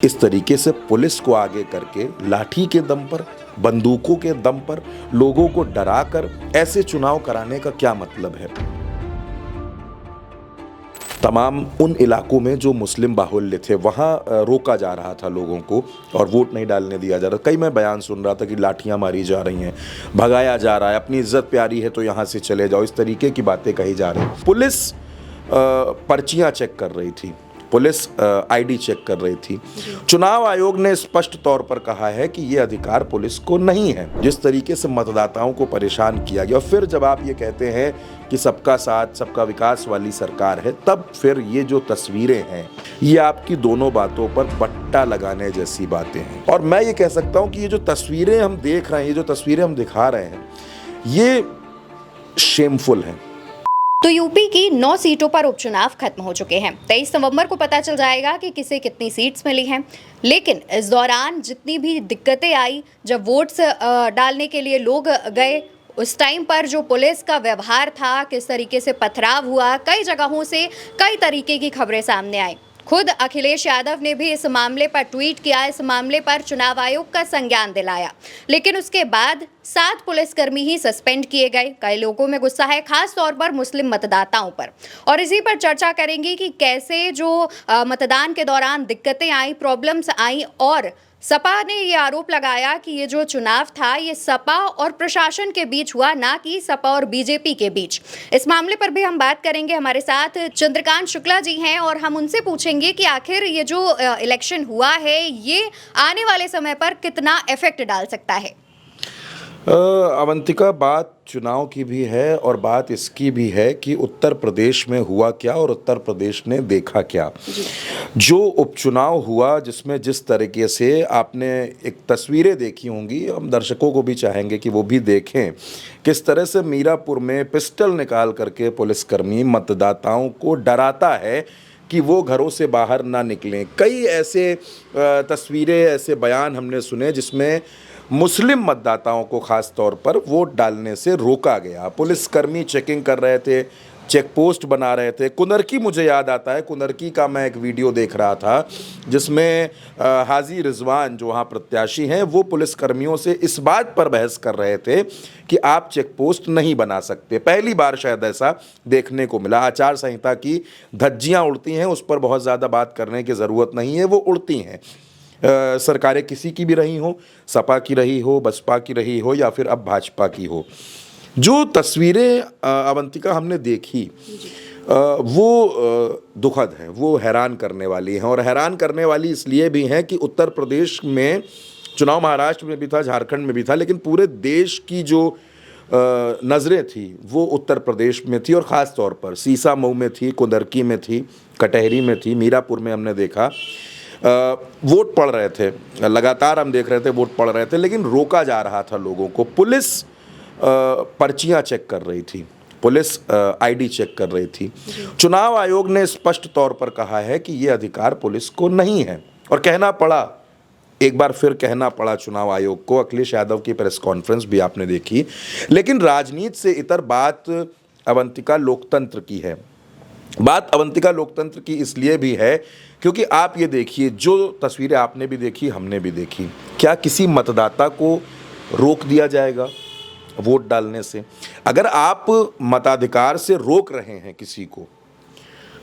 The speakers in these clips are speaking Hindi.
इस तरीके से पुलिस को आगे करके लाठी के दम पर, बंदूकों के दम पर लोगों को डराकर ऐसे चुनाव कराने का क्या मतलब है। तमाम उन इलाकों में जो मुस्लिम बाहुल्य थे वहाँ रोका जा रहा था लोगों को और वोट नहीं डालने दिया जा रहा। कई मैं बयान सुन रहा था कि लाठियाँ मारी जा रही हैं, भगाया जा रहा है, अपनी इज्जत प्यारी है तो यहाँ से चले जाओ, इस तरीके की बातें कही जा रही। पुलिस पर्चियाँ चेक कर रही थी, पुलिस आईडी चेक कर रही थी। चुनाव आयोग ने स्पष्ट तौर पर कहा है कि ये अधिकार पुलिस को नहीं है। जिस तरीके से मतदाताओं को परेशान किया गया, फिर जब आप ये कहते हैं कि सबका साथ सबका विकास वाली सरकार है, तब फिर ये जो तस्वीरें हैं ये आपकी दोनों बातों पर बट्टा लगाने जैसी बातें हैं। और मैं ये कह सकता हूँ कि ये जो तस्वीरें हम देख रहे हैं, ये जो तस्वीरें हम दिखा रहे हैं, ये शेमफुल है। तो यूपी की 9 सीटों पर उपचुनाव खत्म हो चुके हैं। 23 नवंबर को पता चल जाएगा कि किसे कितनी सीट्स मिली हैं। लेकिन इस दौरान जितनी भी दिक्कतें आई, जब वोट्स डालने के लिए लोग गए, उस टाइम पर जो पुलिस का व्यवहार था, किस तरीके से पथराव हुआ, कई जगहों से कई तरीके की खबरें सामने आई। खुद अखिलेश यादव ने भी इस मामले पर ट्वीट किया, इस मामले पर चुनाव आयोग का संज्ञान दिलाया। लेकिन उसके बाद 7 पुलिसकर्मी ही सस्पेंड किए गए। कई लोगों में गुस्सा है, खास तौर पर मुस्लिम मतदाताओं पर, और इसी पर चर्चा करेंगे कि कैसे जो मतदान के दौरान दिक्कतें आई, प्रॉब्लम्स आई, और सपा ने ये आरोप लगाया कि ये जो चुनाव था ये सपा और प्रशासन के बीच हुआ, ना कि सपा और बीजेपी के बीच। इस मामले पर भी हम बात करेंगे। हमारे साथ चंद्रकांत शुक्ला जी हैं और हम उनसे पूछेंगे कि आखिर ये जो इलेक्शन हुआ है ये आने वाले समय पर कितना इफेक्ट डाल सकता है। अवंतिका, बात चुनाव की भी है और बात इसकी भी है कि उत्तर प्रदेश में हुआ क्या और उत्तर प्रदेश ने देखा क्या। जो उपचुनाव हुआ, जिसमें जिस तरीके से आपने एक तस्वीरें देखी होंगी, हम दर्शकों को भी चाहेंगे कि वो भी देखें, किस तरह से मीरापुर में पिस्टल निकाल करके पुलिसकर्मी मतदाताओं को डराता है कि वो घरों से बाहर ना निकलें। कई ऐसे तस्वीरें, ऐसे बयान हमने सुने जिसमें मुस्लिम मतदाताओं को खास तौर पर वोट डालने से रोका गया। पुलिसकर्मी चेकिंग कर रहे थे, चेक पोस्ट बना रहे थे। कुनरकी, मुझे याद आता है, कुनरकी का मैं एक वीडियो देख रहा था जिसमें हाजी रिजवान जो वहाँ प्रत्याशी हैं, वो पुलिसकर्मियों से इस बात पर बहस कर रहे थे कि आप चेक पोस्ट नहीं बना सकते। पहली बार शायद ऐसा देखने को मिला। आचार संहिता की धज्जियाँ उड़ती हैं, उस पर बहुत ज़्यादा बात करने की ज़रूरत नहीं है, वो उड़ती हैं। सरकारें किसी की भी रही हो, सपा की रही हो, बसपा की रही हो या फिर अब भाजपा की हो। जो तस्वीरें अवंतिका हमने देखी वो दुखद हैं, वो हैरान करने वाली हैं। और हैरान करने वाली इसलिए भी हैं कि उत्तर प्रदेश में चुनाव महाराष्ट्र में भी था, झारखंड में भी था, लेकिन पूरे देश की जो नज़रें थी वो उत्तर प्रदेश में थी और ख़ास तौर पर सीसामऊ में थी, कुंदरकी में थी, कटहरी में थी, मीरापुर में हमने देखा। वोट पड़ रहे थे, लगातार हम देख रहे थे वोट पड़ रहे थे, लेकिन रोका जा रहा था लोगों को। पुलिस पर्चियाँ चेक कर रही थी, पुलिस आईडी चेक कर रही थी। चुनाव आयोग ने स्पष्ट तौर पर कहा है कि ये अधिकार पुलिस को नहीं है, और कहना पड़ा, एक बार फिर कहना पड़ा चुनाव आयोग को। अखिलेश यादव की प्रेस कॉन्फ्रेंस भी आपने देखी। लेकिन राजनीति से इतर बात अवंतिका लोकतंत्र की है। बात अवंतिका लोकतंत्र की इसलिए भी है क्योंकि आप ये देखिए, जो तस्वीरें आपने भी देखी, हमने भी देखी, क्या किसी मतदाता को रोक दिया जाएगा वोट डालने से? अगर आप मताधिकार से रोक रहे हैं किसी को,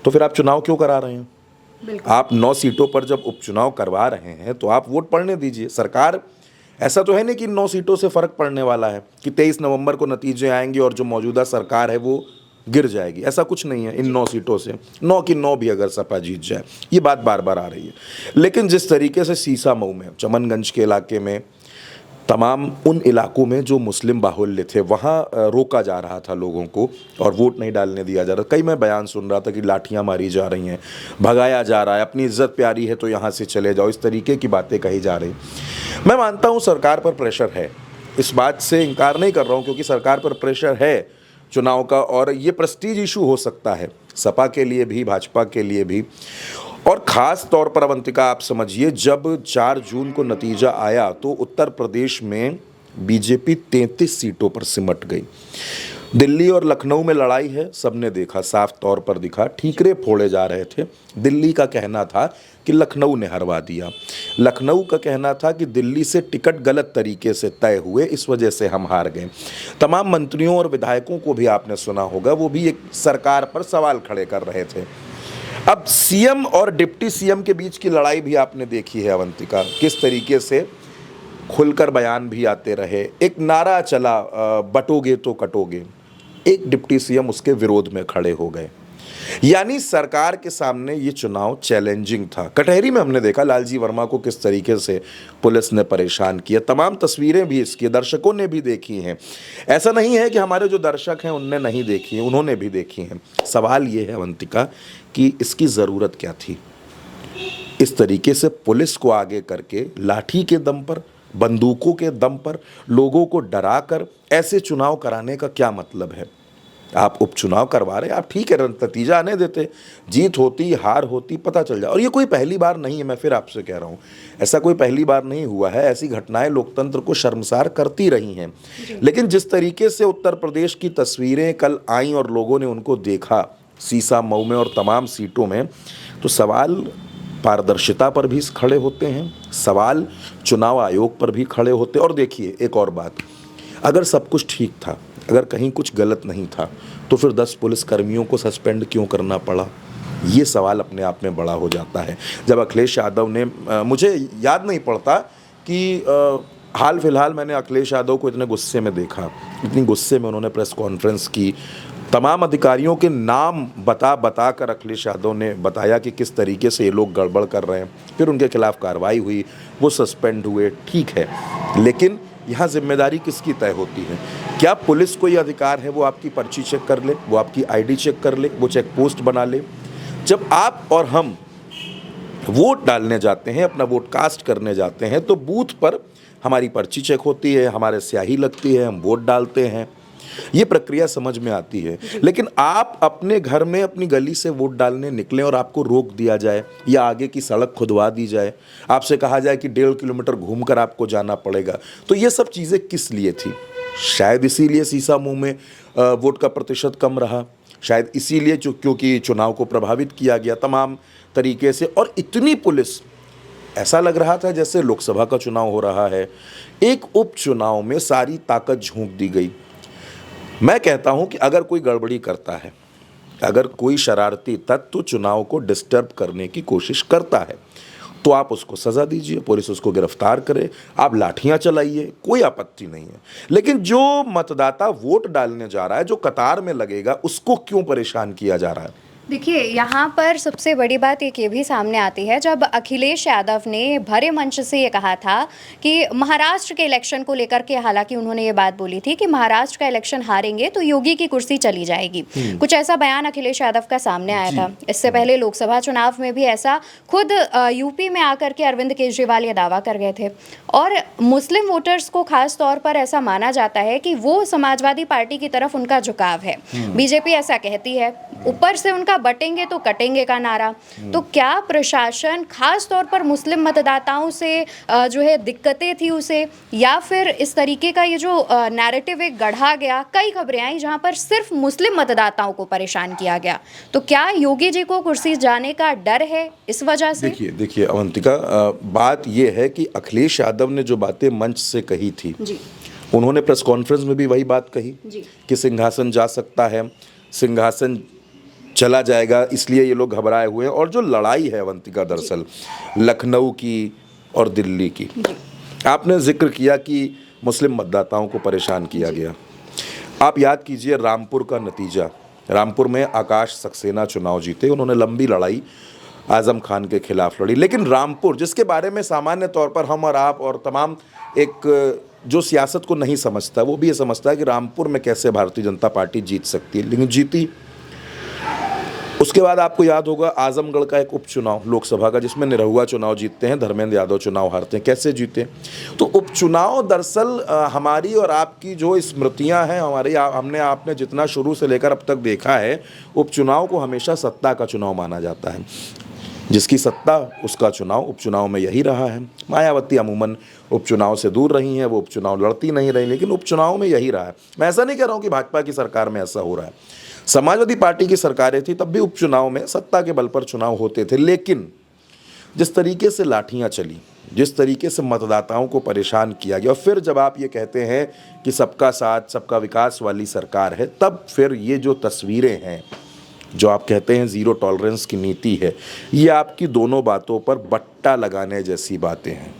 तो फिर आप चुनाव क्यों करा रहे हैं? आप 9 सीटों पर जब उपचुनाव करवा रहे हैं तो आप वोट पड़ने दीजिए। सरकार, ऐसा तो है नहीं कि 9 सीटों से फ़र्क पड़ने वाला है कि 23 नवंबर को नतीजे आएंगे और जो मौजूदा सरकार है वो गिर जाएगी। ऐसा कुछ नहीं है। इन 9 सीटों से 9 की 9 भी अगर सपा जीत जाए, ये बात बार बार आ रही है। लेकिन जिस तरीके से सीसामऊ में, चमनगंज के इलाके में, तमाम उन इलाकों में जो मुस्लिम बाहुल्य थे वहाँ रोका जा रहा था लोगों को और वोट नहीं डालने दिया जा रहा। कई मैं बयान सुन रहा था कि लाठियाँ मारी जा रही हैं, भगाया जा रहा है, अपनी इज्जत प्यारी है तो यहाँ से चले जाओ, इस तरीके की बातें कही जा रही। मैं मानता हूँ सरकार पर प्रेशर है, इस बात से इनकार नहीं कर रहा हूँ, क्योंकि सरकार पर प्रेशर है चुनाव का, और ये प्रेस्टीज इशू हो सकता है सपा के लिए भी, भाजपा के लिए भी। और ख़ास तौर पर अवंतिका, आप समझिए, जब 4 जून को नतीजा आया तो उत्तर प्रदेश में बीजेपी 33 सीटों पर सिमट गई। दिल्ली और लखनऊ में लड़ाई है, सबने देखा, साफ तौर पर दिखा। ठीकरे फोड़े जा रहे थे। दिल्ली का कहना था कि लखनऊ ने हरवा दिया। लखनऊ का कहना था कि दिल्ली से टिकट गलत तरीके से तय हुए, इस वजह से हम हार गए। तमाम मंत्रियों और विधायकों को भी आपने सुना होगा, वो भी एक सरकार पर सवाल खड़े कर रहे थे। अब सीएम और डिप्टी सीएम के बीच की लड़ाई भी आपने देखी है अवंतिका, किस तरीके से खुलकर बयान भी आते रहे। एक नारा चला, बटोगे तो कटोगे। एक डिप्टी सीएम उसके विरोध में खड़े हो गए। यानी सरकार के सामने ये चुनाव चैलेंजिंग था। कटहरी में हमने देखा लालजी वर्मा को किस तरीके से पुलिस ने परेशान किया। तमाम तस्वीरें भी इसकी दर्शकों ने भी देखी हैं। ऐसा नहीं है कि हमारे जो दर्शक हैं उनने नहीं देखी हैं, उन्होंने भी देखी हैं। सवाल ये है अवंतिका कि इसकी ज़रूरत क्या थी? इस तरीके से पुलिस को आगे करके लाठी के दम पर, बंदूकों के दम पर लोगों को डरा कर ऐसे चुनाव कराने का क्या मतलब है? आप उपचुनाव करवा रहे, आप ठीक है, नतीजा आने देते, जीत होती हार होती पता चल जाए। और ये कोई पहली बार नहीं है, मैं फिर आपसे कह रहा हूँ, ऐसा कोई पहली बार नहीं हुआ है। ऐसी घटनाएं लोकतंत्र को शर्मसार करती रही हैं। लेकिन जिस तरीके से उत्तर प्रदेश की तस्वीरें कल आई और लोगों ने उनको देखा सीसा, मऊ में और तमाम सीटों में, तो सवाल पारदर्शिता पर भी खड़े होते हैं, सवाल चुनाव आयोग पर भी खड़े होते हैं। और देखिए एक और बात, अगर सब कुछ ठीक था, अगर कहीं कुछ गलत नहीं था, तो फिर 10 पुलिसकर्मियों को सस्पेंड क्यों करना पड़ा? ये सवाल अपने आप में बड़ा हो जाता है। जब अखिलेश यादव ने मुझे याद नहीं पड़ता कि हाल फिलहाल मैंने अखिलेश यादव को इतने गुस्से में देखा, इतनी गुस्से में उन्होंने प्रेस कॉन्फ्रेंस की। तमाम अधिकारियों के नाम बता कर अखिलेश यादव ने बताया कि किस तरीके से ये लोग गड़बड़ कर रहे हैं। फिर उनके खिलाफ कार्रवाई हुई, वो सस्पेंड हुए, ठीक है। लेकिन यहाँ जिम्मेदारी किसकी तय होती है? क्या पुलिस को ये अधिकार है वो आपकी पर्ची चेक कर ले, वो आपकी आईडी चेक कर ले, वो चेक पोस्ट बना ले? जब आप और हम वोट डालने जाते हैं, अपना वोट कास्ट करने जाते हैं, तो बूथ पर हमारी पर्ची चेक होती है, हमारे स्याही लगती है, हम वोट डालते हैं। ये प्रक्रिया समझ में आती है। लेकिन आप अपने घर में अपनी गली से वोट डालने निकलें और आपको रोक दिया जाए या आगे की सड़क खुदवा दी जाए, आपसे कहा जाए कि 1.5 किलोमीटर घूमकर आपको जाना पड़ेगा, तो ये सब चीज़ें किस लिए थी? शायद इसीलिए सीसा मुंह में वोट का प्रतिशत कम रहा, शायद इसीलिए क्योंकि चुनाव को प्रभावित किया गया तमाम तरीके से। और इतनी पुलिस, ऐसा लग रहा था जैसे लोकसभा का चुनाव हो रहा है। एक उपचुनाव में सारी ताकत झोंक दी गई। मैं कहता हूं कि अगर कोई गड़बड़ी करता है, अगर कोई शरारती तत्व चुनाव को डिस्टर्ब करने की कोशिश करता है, तो आप उसको सज़ा दीजिए, पुलिस उसको गिरफ्तार करे, आप लाठियां चलाइए, कोई आपत्ति नहीं है। लेकिन जो मतदाता वोट डालने जा रहा है, जो कतार में लगेगा, उसको क्यों परेशान किया जा रहा है? देखिए, यहाँ पर सबसे बड़ी बात एक ये भी सामने आती है, जब अखिलेश यादव ने भरे मंच से ये कहा था कि महाराष्ट्र के इलेक्शन को लेकर के, हालांकि उन्होंने ये बात बोली थी कि महाराष्ट्र का इलेक्शन हारेंगे तो योगी की कुर्सी चली जाएगी, कुछ ऐसा बयान अखिलेश यादव का सामने आया था। इससे पहले लोकसभा चुनाव में भी ऐसा खुद यूपी में आकर के अरविंद केजरीवाल ये दावा कर गए थे। और मुस्लिम वोटर्स को खास तौर पर ऐसा माना जाता है कि वो समाजवादी पार्टी की तरफ उनका झुकाव है। बीजेपी ऐसा कहती है, ऊपर से उनका बटेंगे तो कटेंगे का नारा। तो क्या प्रशासन खास तौर पर मुस्लिम मतदाताओं से जो है दिक्कतें थी उसे, या फिर इस तरीके का ये जो नैरेटिव एक गढ़ा गया, कई खबरें आई जहां पर सिर्फ मुस्लिम मतदाताओं को परेशान किया गया, तो क्या योगी जी को कुर्सी जाने का डर है इस वजह से? देखिए अवंतिका, बात ये है कि अखिलेश यादव ने जो बातें मंच से कही थी जी, उन्होंने प्रेस कॉन्फ्रेंस में भी वही बात कही कि सिंहासन जा सकता है, सिंहासन चला जाएगा, इसलिए ये लोग घबराए हुए हैं। और जो लड़ाई है अवंतिका, दरअसल लखनऊ की और दिल्ली की, आपने जिक्र किया कि मुस्लिम मतदाताओं को परेशान किया गया। आप याद कीजिए रामपुर का नतीजा। रामपुर में आकाश सक्सेना चुनाव जीते, उन्होंने लंबी लड़ाई आज़म खान के खिलाफ लड़ी। लेकिन रामपुर, जिसके बारे में सामान्य तौर पर हम और आप और तमाम एक जो सियासत को नहीं समझता, वो भी ये समझता है कि रामपुर में कैसे भारतीय जनता पार्टी जीत सकती है, लेकिन जीती। उसके बाद आपको याद होगा आजमगढ़ का एक उपचुनाव लोकसभा का, जिसमें निरहुआ चुनाव जीतते हैं, धर्मेंद्र यादव चुनाव हारते हैं। कैसे जीते? तो उपचुनाव दरअसल हमारी और आपकी जो स्मृतियां हैं, हमने आपने जितना शुरू से लेकर अब तक देखा है, उपचुनाव को हमेशा सत्ता का चुनाव माना जाता है। जिसकी सत्ता उसका चुनाव उपचुनाव में यही रहा है। मायावती अमूमन उपचुनाव से दूर रही हैं, वो उपचुनाव लड़ती नहीं रही, लेकिन उपचुनाव में यही रहा है। मैं ऐसा नहीं कह रहा हूँ कि भाजपा की सरकार में ऐसा हो रहा है, समाजवादी पार्टी की सरकारें थी तब भी उपचुनाव में सत्ता के बल पर चुनाव होते थे, लेकिन जिस तरीके से लाठियाँ चली, जिस तरीके से मतदाताओं को परेशान किया गया, और फिर जब आप ये कहते हैं कि सबका साथ सबका विकास वाली सरकार है, तब फिर ये जो तस्वीरें हैं, जो आप कहते हैं ज़ीरो टॉलरेंस की नीति है, ये आपकी दोनों बातों पर बट्टा लगाने जैसी बातें हैं।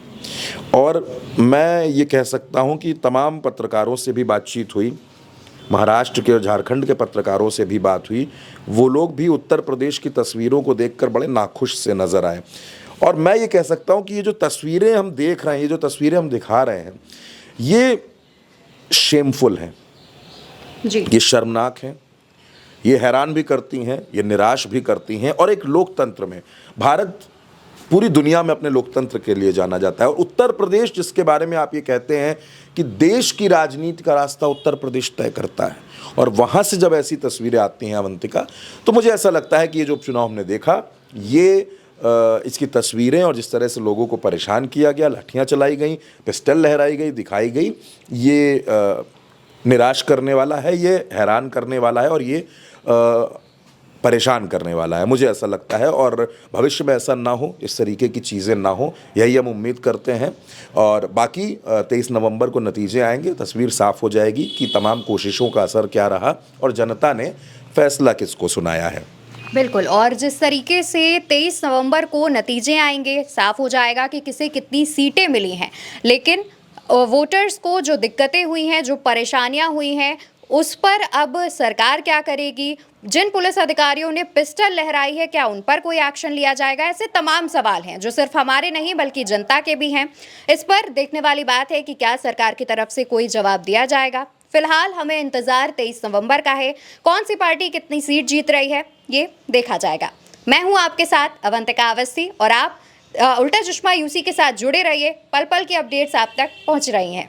और मैं ये कह सकता हूँ कि तमाम पत्रकारों से भी बातचीत हुई, महाराष्ट्र के और झारखंड के पत्रकारों से भी बात हुई, वो लोग भी उत्तर प्रदेश की तस्वीरों को देखकर बड़े नाखुश से नज़र आए। और मैं ये कह सकता हूँ कि ये जो तस्वीरें हम देख रहे हैं, ये जो तस्वीरें हम दिखा रहे हैं, ये शेमफुल हैं, जी ये शर्मनाक हैं, ये हैरान भी करती हैं, ये निराश भी करती हैं। और एक लोकतंत्र में, भारत पूरी दुनिया में अपने लोकतंत्र के लिए जाना जाता है, और उत्तर प्रदेश जिसके बारे में आप ये कहते हैं कि देश की राजनीति का रास्ता उत्तर प्रदेश तय करता है, और वहाँ से जब ऐसी तस्वीरें आती हैं अवंतिका, तो मुझे ऐसा लगता है कि ये जो उपचुनाव हमने देखा, ये इसकी तस्वीरें और जिस तरह से लोगों को परेशान किया गया, लाठियाँ चलाई गई, पिस्टल लहराई गई, दिखाई गई, ये निराश करने वाला है, ये हैरान करने वाला है, और ये परेशान करने वाला है, मुझे ऐसा लगता है। और भविष्य में ऐसा ना हो, इस तरीके की चीज़ें ना हो, यही हम उम्मीद करते हैं। और बाकी 23 नवंबर को नतीजे आएंगे, तस्वीर साफ हो जाएगी कि तमाम कोशिशों का असर क्या रहा और जनता ने फैसला किसको सुनाया है। बिल्कुल, और जिस तरीके से 23 नवंबर को नतीजे आएंगे, साफ हो जाएगा कि किसे कितनी सीटें मिली हैं, लेकिन वोटर्स को जो दिक्कतें हुई हैं, जो परेशानियां हुई हैं, उस पर अब सरकार क्या करेगी? जिन पुलिस अधिकारियों ने पिस्टल लहराई है, क्या उन पर कोई एक्शन लिया जाएगा? ऐसे तमाम सवाल हैं जो सिर्फ हमारे नहीं बल्कि जनता के भी हैं। इस पर देखने वाली बात है कि क्या सरकार की तरफ से कोई जवाब दिया जाएगा। फिलहाल हमें इंतजार 23 नवंबर का है। कौन सी पार्टी कितनी सीट जीत रही है, ये देखा जाएगा। मैं हूं आपके साथ अवंतिका अवस्थी, और आप उल्टा चश्मा यूसी के साथ जुड़े रहिए। पल पल की अपडेट्स आप तक पहुंच रही हैं।